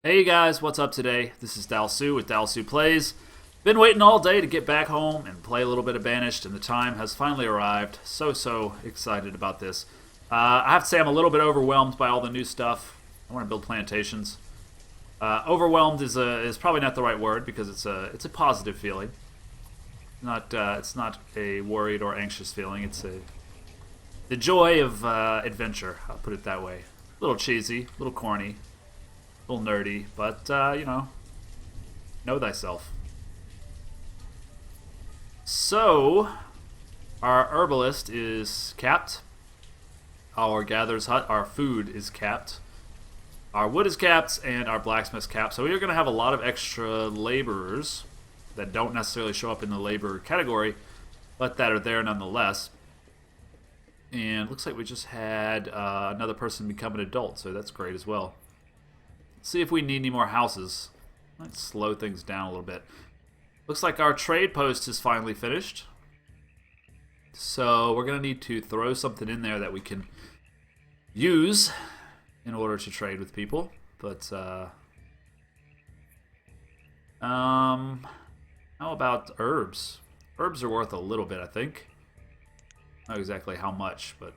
Hey guys, what's up today? This is Dalsu with Dalsu Plays. Been waiting all day to get back home and play a little bit of Banished, and the time has finally arrived. So excited about this. I have to say I'm a little bit overwhelmed by all the new stuff. I want to build plantations. Overwhelmed is probably not the right word because it's a positive feeling. It's not a worried or anxious feeling. It's the joy of adventure. I'll put it that way. A little cheesy, a little corny, a little nerdy, but know thyself. So, our herbalist is capped. Our gatherer's hut, our food is capped. Our wood is capped, and our blacksmith's capped. So we are going to have a lot of extra laborers that don't necessarily show up in the labor category, but that are there nonetheless. And looks like we just had another person become an adult, so that's great as well. See if we need any more houses. Let's slow things down a little bit. Looks like our trade post is finally finished. So we're going to need to throw something in there that we can use in order to trade with people. But, how about herbs? Herbs are worth a little bit, I think. Not exactly how much, but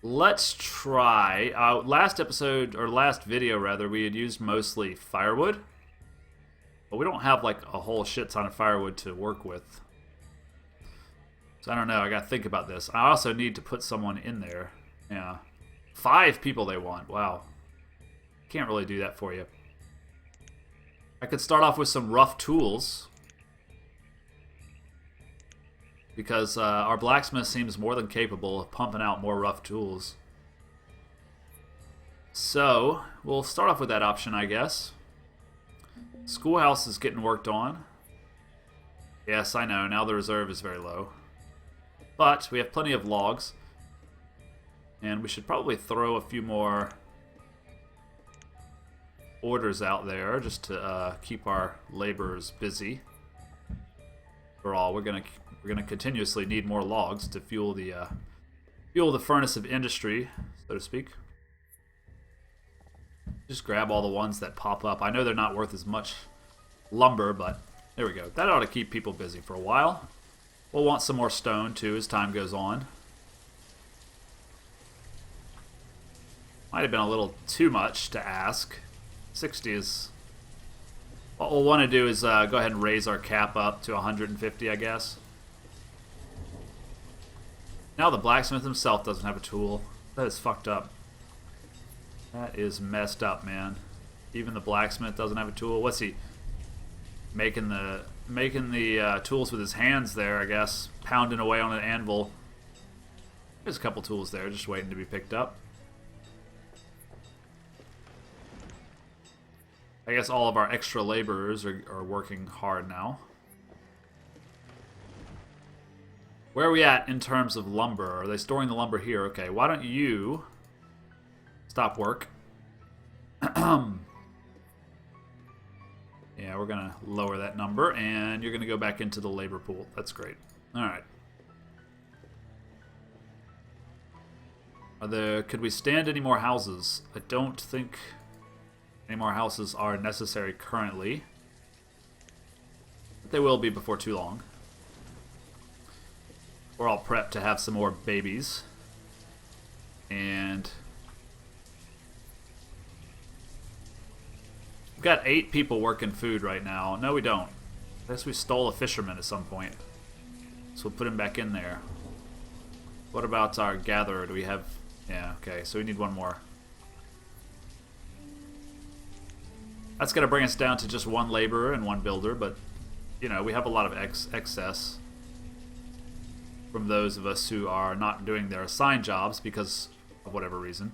let's try. Last episode, or last video rather, we had used mostly firewood. But we don't have like a whole shit ton of firewood to work with. So I don't know, I gotta think about this. I also need to put someone in there. Yeah. 5 people they want, wow. Can't really do that for you. I could start off with some rough tools. Because our blacksmith seems more than capable of pumping out more rough tools. So, we'll start off with that option, I guess. Schoolhouse is getting worked on. Yes, I know, now the reserve is very low. But we have plenty of logs. And we should probably throw a few more orders out there just to keep our laborers busy. For all, we're gonna continuously need more logs to fuel the furnace of industry, so to speak. Just grab all the ones that pop up. I know they're not worth as much lumber, but there we go. That ought to keep people busy for a while. We'll want some more stone too as time goes on. Might have been a little too much to ask. 60 is... What we'll want to do is go ahead and raise our cap up to 150, I guess. Now the blacksmith himself doesn't have a tool. That is fucked up. That is messed up, man. Even the blacksmith doesn't have a tool. What's he making the tools with his hands there? I guess pounding away on an anvil. There's a couple tools there, just waiting to be picked up. I guess all of our extra laborers are working hard now. Where are we at in terms of lumber? Are they storing the lumber here? Okay, why don't you stop work? Yeah, we're going to lower that number, and you're going to go back into the labor pool. That's great. All right. Could we stand any more houses? I don't think any more houses are necessary currently. But they will be before too long. We're all prepped to have some more babies. And we've got 8 people working food right now. No, we don't. I guess we stole a fisherman at some point. So we'll put him back in there. What about our gatherer? Do we have... Yeah, okay, so we need one more. That's going to bring us down to just 1 laborer and 1 builder, but, you know, we have a lot of excess from those of us who are not doing their assigned jobs because of whatever reason.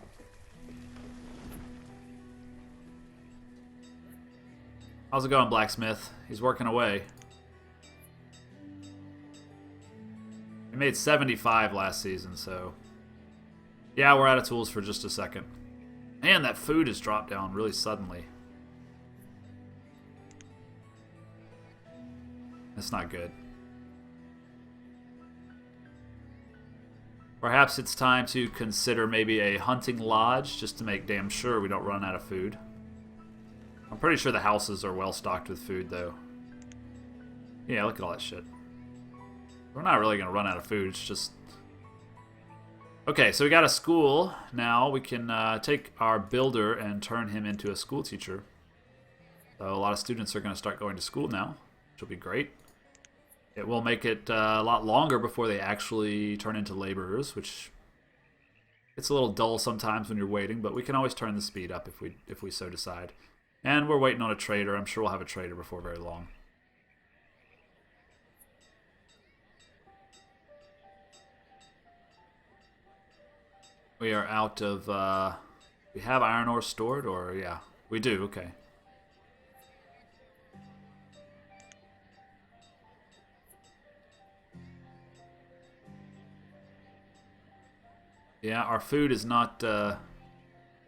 How's it going, blacksmith? He's working away. We made 75 last season, so... Yeah, we're out of tools for just a second. Man, that food has dropped down really suddenly. That's not good. Perhaps it's time to consider maybe a hunting lodge just to make damn sure we don't run out of food. I'm pretty sure the houses are well stocked with food, though. Yeah, look at all that shit. We're not really going to run out of food. It's just... Okay, so we got a school. Now we can take our builder and turn him into a school teacher. So a lot of students are going to start going to school now, which will be great. It will make it a lot longer before they actually turn into laborers, which it's a little dull sometimes when you're waiting, but we can always turn the speed up if we so decide. And we're waiting on a trader. I'm sure we'll have a trader before very long. We are out of... we have iron ore stored, or... Yeah, we do, okay. Yeah, our food is not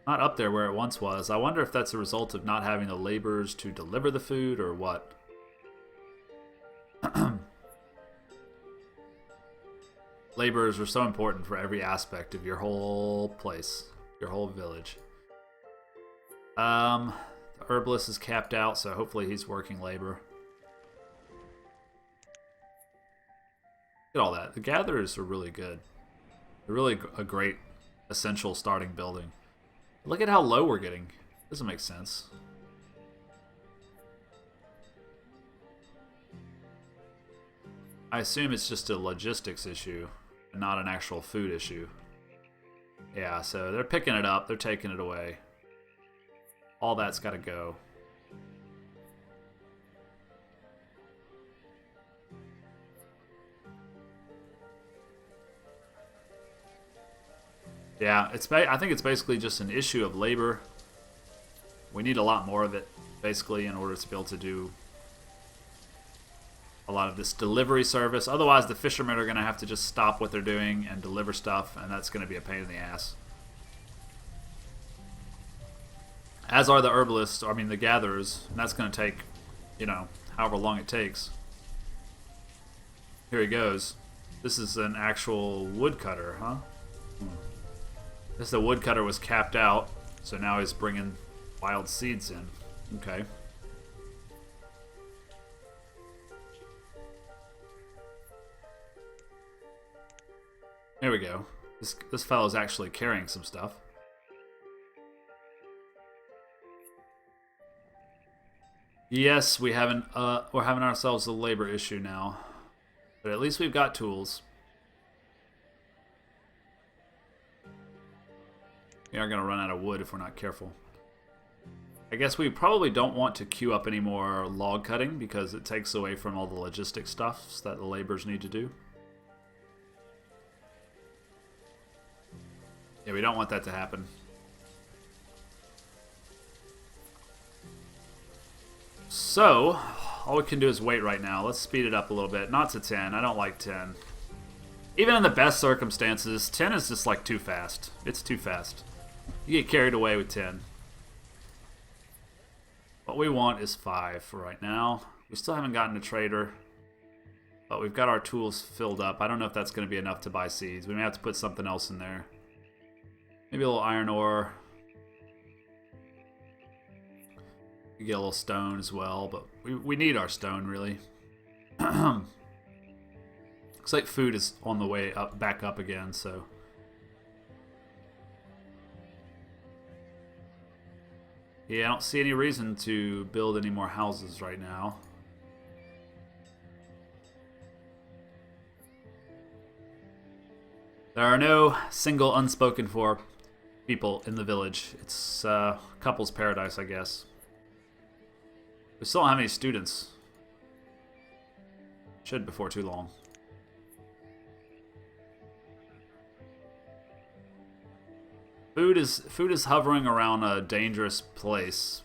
up there where it once was. I wonder if that's a result of not having the laborers to deliver the food, or what. Laborers are so important for every aspect of your whole place, your whole village. The herbalist is capped out, so hopefully he's working labor. Look at all that. The gatherers are really good. They're really a great essential starting building. Look at how low we're getting. Doesn't make sense. I assume it's just a logistics issue, and not an actual food issue. Yeah, so they're picking it up, they're taking it away. All that's got to go. Yeah, I think it's basically just an issue of labor. We need a lot more of it, basically, in order to be able to do a lot of this delivery service. Otherwise, the fishermen are going to have to just stop what they're doing and deliver stuff, and that's going to be a pain in the ass. As are the herbalists, I mean the gatherers, and that's going to take, you know, however long it takes. Here he goes. This is an actual woodcutter, huh? This the woodcutter was capped out, so now he's bringing wild seeds in. Okay. There we go. This fellow's actually carrying some stuff. Yes, we're having ourselves a labor issue now, but at least we've got tools. We are going to run out of wood if we're not careful. I guess we probably don't want to queue up any more log cutting because it takes away from all the logistic stuff that the laborers need to do. Yeah, we don't want that to happen. So, all we can do is wait right now. Let's speed it up a little bit. Not to 10. I don't like 10. Even in the best circumstances, 10 is just like too fast. It's too fast. You get carried away with 10. What we want is 5 for right now. We still haven't gotten a trader, but we've got our tools filled up. I don't know if that's going to be enough to buy seeds. We may have to put something else in there. Maybe a little iron ore. We get a little stone as well, but we need our stone, really. Looks like food is on the way up, back up again, so... Yeah, I don't see any reason to build any more houses right now. There are no single unspoken for people in the village. It's couple's paradise, I guess. We still don't have any students. Should before too long. Food is hovering around a dangerous place.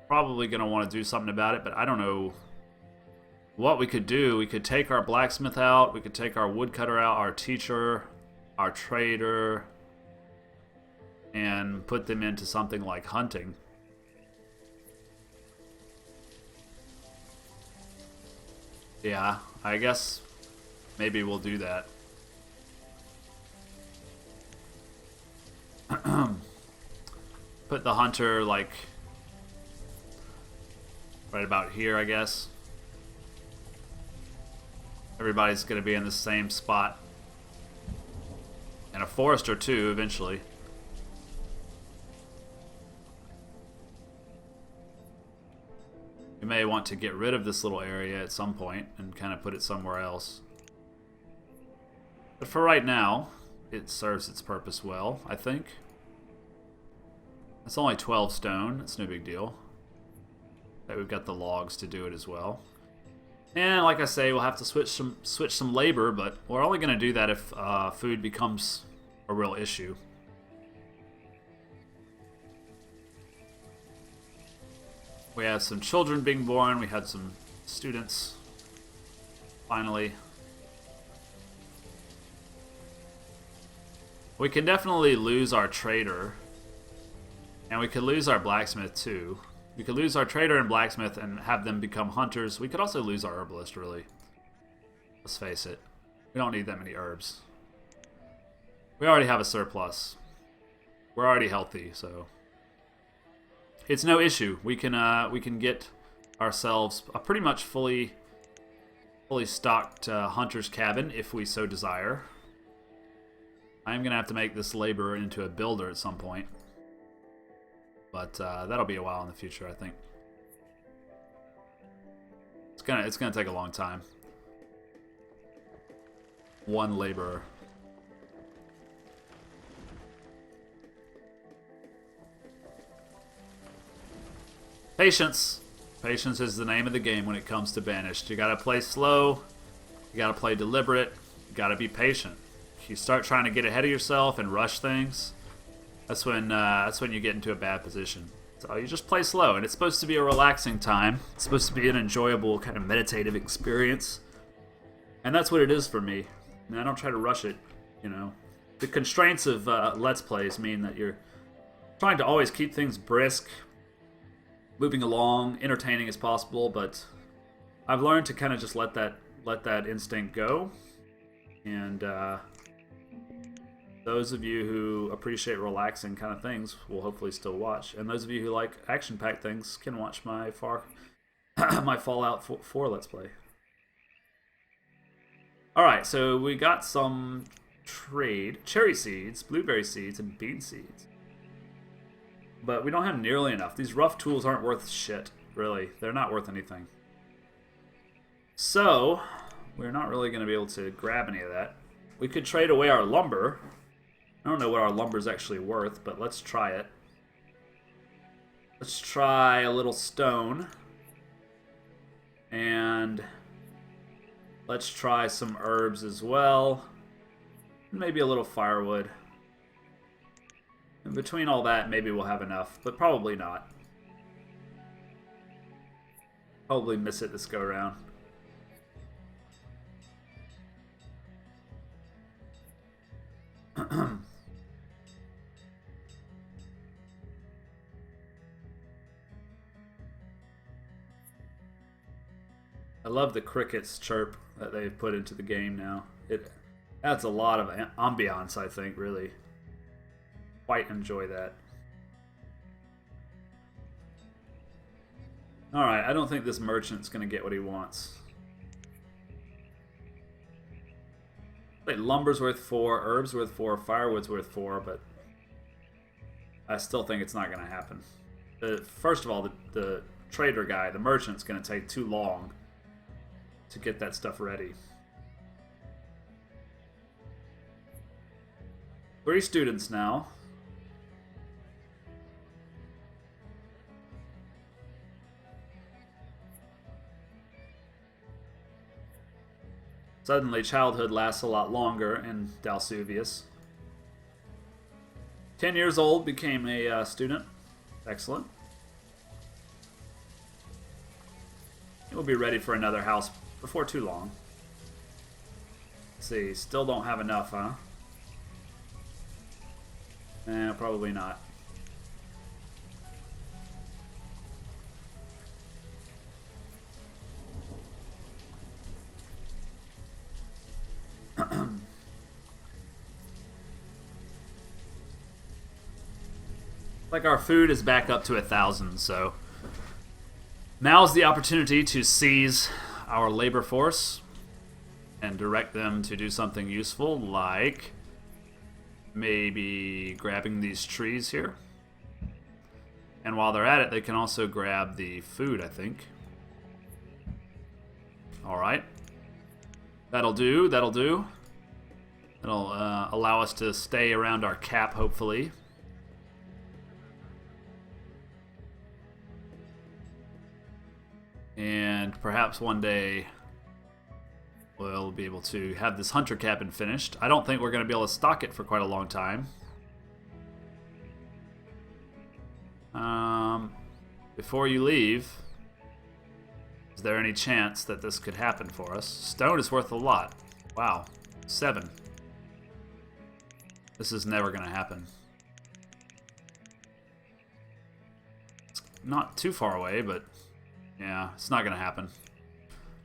Probably gonna want to do something about it, but I don't know what we could do. We could take our blacksmith out. We could take our woodcutter out, our teacher, our trader, and put them into something like hunting. Yeah, I guess maybe we'll do that. Put the hunter, like, right about here, I guess. Everybody's going to be in the same spot. And a forester, too, eventually. You may want to get rid of this little area at some point and kind of put it somewhere else. But for right now, it serves its purpose well, I think. It's only 12 stone. It's no big deal. But we've got the logs to do it as well. And like I say, we'll have to switch some labor, but we're only going to do that if food becomes a real issue. We had some children being born. We had some students. Finally. We can definitely lose our trader. And we could lose our blacksmith too. We could lose our trader and blacksmith and have them become hunters. We could also lose our herbalist, really. Let's face it. We don't need that many herbs. We already have a surplus. We're already healthy, so it's no issue. We can get ourselves a pretty much fully stocked hunter's cabin if we so desire. I'm gonna have to make this laborer into a builder at some point. But that'll be a while in the future, I think. It's gonna take a long time. One laborer. Patience. Patience is the name of the game when it comes to Banished. You gotta play slow. You gotta play deliberate. You gotta be patient. If you start trying to get ahead of yourself and rush things, that's when you get into a bad position. So you just play slow, and it's supposed to be a relaxing time. It's supposed to be an enjoyable kind of meditative experience, and that's what it is for me. And I don't try to rush it. You know, the constraints of Let's Plays mean that you're trying to always keep things brisk, moving along, entertaining as possible. But I've learned to kind of just let that instinct go, and those of you who appreciate relaxing kind of things will hopefully still watch. And those of you who like action-packed things can watch my my Fallout 4 Let's Play. Alright, so we got some trade. Cherry seeds, blueberry seeds, and bean seeds. But we don't have nearly enough. These rough tools aren't worth shit, really. They're not worth anything. So, we're not really going to be able to grab any of that. We could trade away our lumber. I don't know what our lumber is actually worth, but let's try it. Let's try a little stone. And let's try some herbs as well. Maybe a little firewood. And between all that, maybe we'll have enough, but probably not. Probably miss it this go around. I love the crickets chirp that they've put into the game now. It adds a lot of ambiance, I think, really. Quite enjoy that. Alright, I don't think this merchant's going to get what he wants. Like, lumber's worth 4, herbs worth 4, firewood's worth 4, but I still think it's not going to happen. First of all, the trader guy, the merchant's going to take too long to get that stuff ready. 3 students now. Suddenly, childhood lasts a lot longer in Dalsuvius. 10 years old, became a student. Excellent. We'll be ready for another house before too long. Let's see, still don't have enough, huh? Probably not. Like our food is back up to 1,000, so now's the opportunity to seize our labor force and direct them to do something useful, like maybe grabbing these trees here. And while they're at it, they can also grab the food, I think. Alright. That'll do, that'll do. It'll allow us to stay around our cap, hopefully. And perhaps one day we'll be able to have this hunter cabin finished. I don't think we're going to be able to stock it for quite a long time. Before you leave, is there any chance that this could happen for us? Stone is worth a lot. Wow. 7. This is never going to happen. It's not too far away, but yeah, it's not going to happen.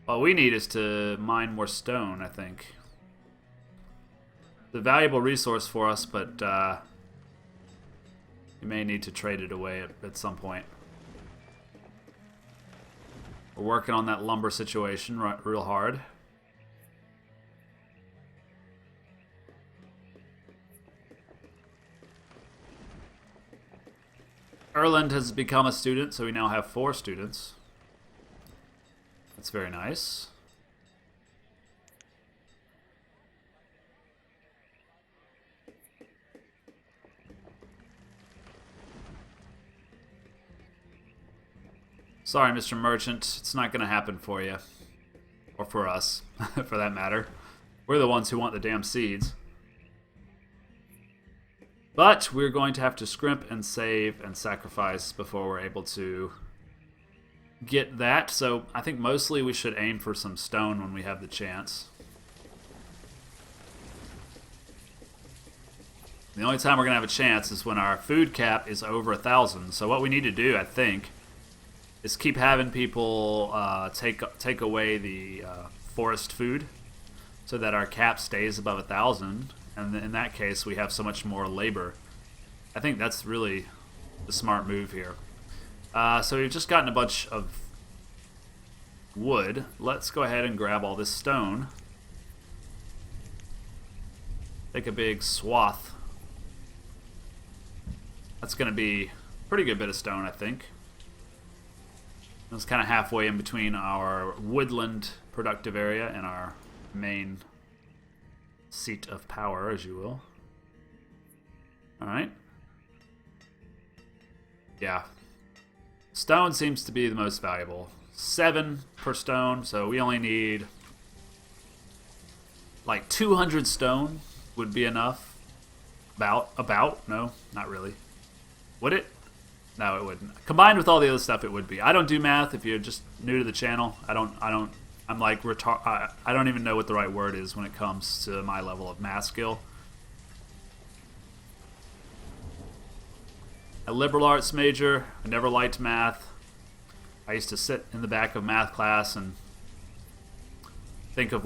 All we need is to mine more stone, I think. It's a valuable resource for us, but we may need to trade it away at some point. We're working on that lumber situation real hard. Erland has become a student, so we now have 4 students. That's very nice. Sorry, Mr. Merchant, it's not going to happen for you. Or for us, for that matter. We're the ones who want the damn seeds. But we're going to have to scrimp and save and sacrifice before we're able to get that. So I think mostly we should aim for some stone when we have the chance. The only time we're going to have a chance is when our food cap is over 1,000. So what we need to do, I think, is keep having people take away the forest food so that our cap stays above 1,000. And in that case, we have so much more labor. I think that's really the smart move here. So we've just gotten a bunch of wood. Let's go ahead and grab all this stone. Take a big swath. That's going to be a pretty good bit of stone, I think. It's kind of halfway in between our woodland productive area and our main seat of power, as you will. Alright. Yeah. Stone seems to be the most valuable. 7 per stone, so we only need like 200 stone would be enough. About? No, not really. Would it? No, it wouldn't. Combined with all the other stuff, it would be. I don't do math. If you're just new to the channel, I'm like I don't even know what the right word is when it comes to my level of math skill. A liberal arts major. I never liked math. I used to sit in the back of math class and think of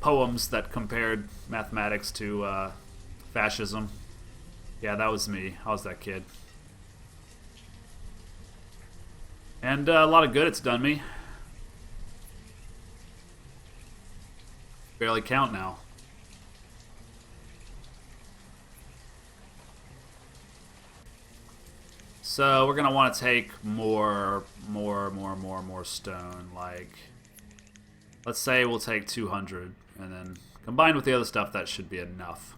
poems that compared mathematics to fascism. Yeah, that was me. I was that kid. And a lot of good it's done me. Barely count now. So we're gonna want to take more stone. Like, let's say we'll take 200, and then combined with the other stuff, that should be enough.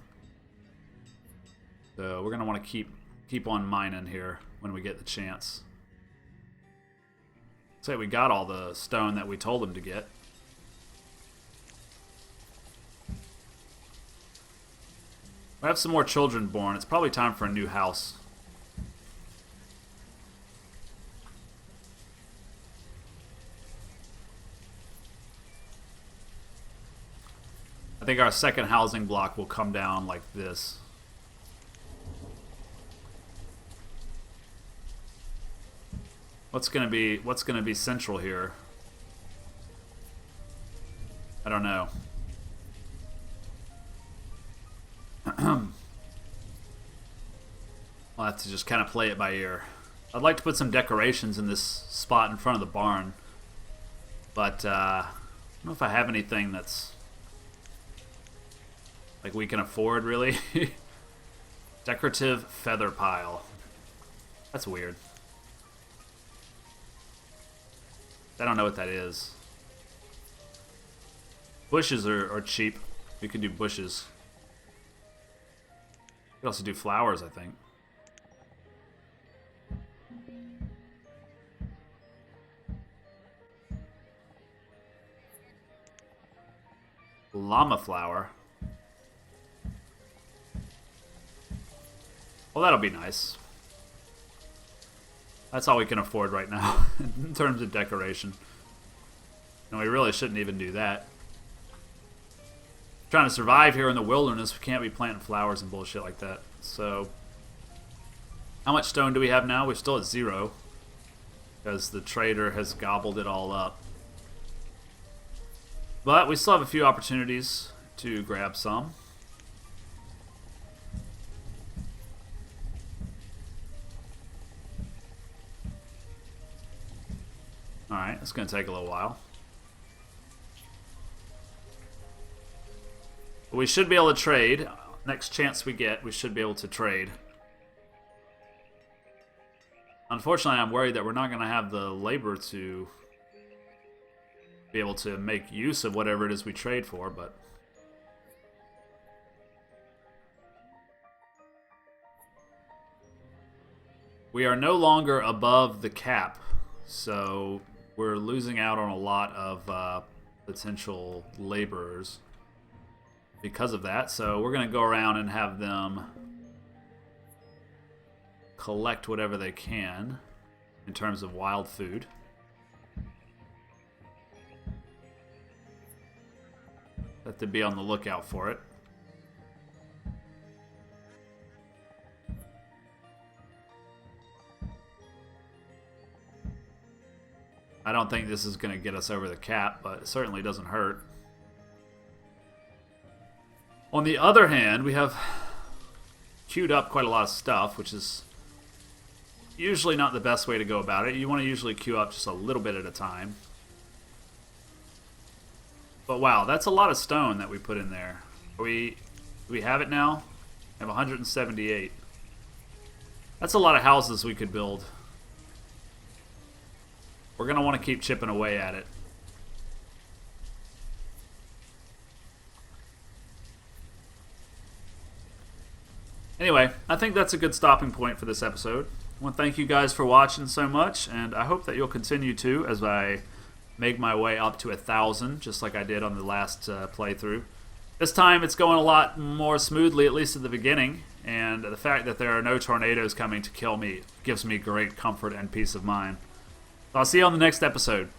So we're gonna want to keep on mining here when we get the chance. Say we got all the stone that we told them to get. We have some more children born. It's probably time for a new house. I think our second housing block will come down like this. What's gonna be central here? I don't know. I'll have to just kind of play it by ear. I'd like to put some decorations in this spot in front of the barn, but I don't know if I have anything that's like we can afford, really. Decorative feather pile. That's weird. I don't know what that is. Bushes are cheap. We could do bushes. We could also do flowers, I think. Llama flower. Well, that'll be nice. That's all we can afford right now in terms of decoration. And we really shouldn't even do that. Trying to survive here in the wilderness, we can't be planting flowers and bullshit like that. So, how much stone do we have now? We're still at 0 because the trader has gobbled it all up. But we still have a few opportunities to grab some. Alright, it's going to take a little while. But we should be able to trade. Next chance we get, we should be able to trade. Unfortunately, I'm worried that we're not going to have the labor to be able to make use of whatever it is we trade for, but we are no longer above the cap, so we're losing out on a lot of potential laborers because of that. So we're going to go around and have them collect whatever they can in terms of wild food. Have to be on the lookout for it. I don't think this is going to get us over the cap, but it certainly doesn't hurt. On the other hand, we have queued up quite a lot of stuff, which is usually not the best way to go about it. You want to usually queue up just a little bit at a time. But wow, that's a lot of stone that we put in there. Do we have it now? We have 178. That's a lot of houses we could build. We're going to want to keep chipping away at it. Anyway, I think that's a good stopping point for this episode. I want to thank you guys for watching so much, and I hope that you'll continue to as I make my way up to 1,000, just like I did on the last playthrough. This time it's going a lot more smoothly, at least at the beginning, and the fact that there are no tornadoes coming to kill me gives me great comfort and peace of mind. So I'll see you on the next episode.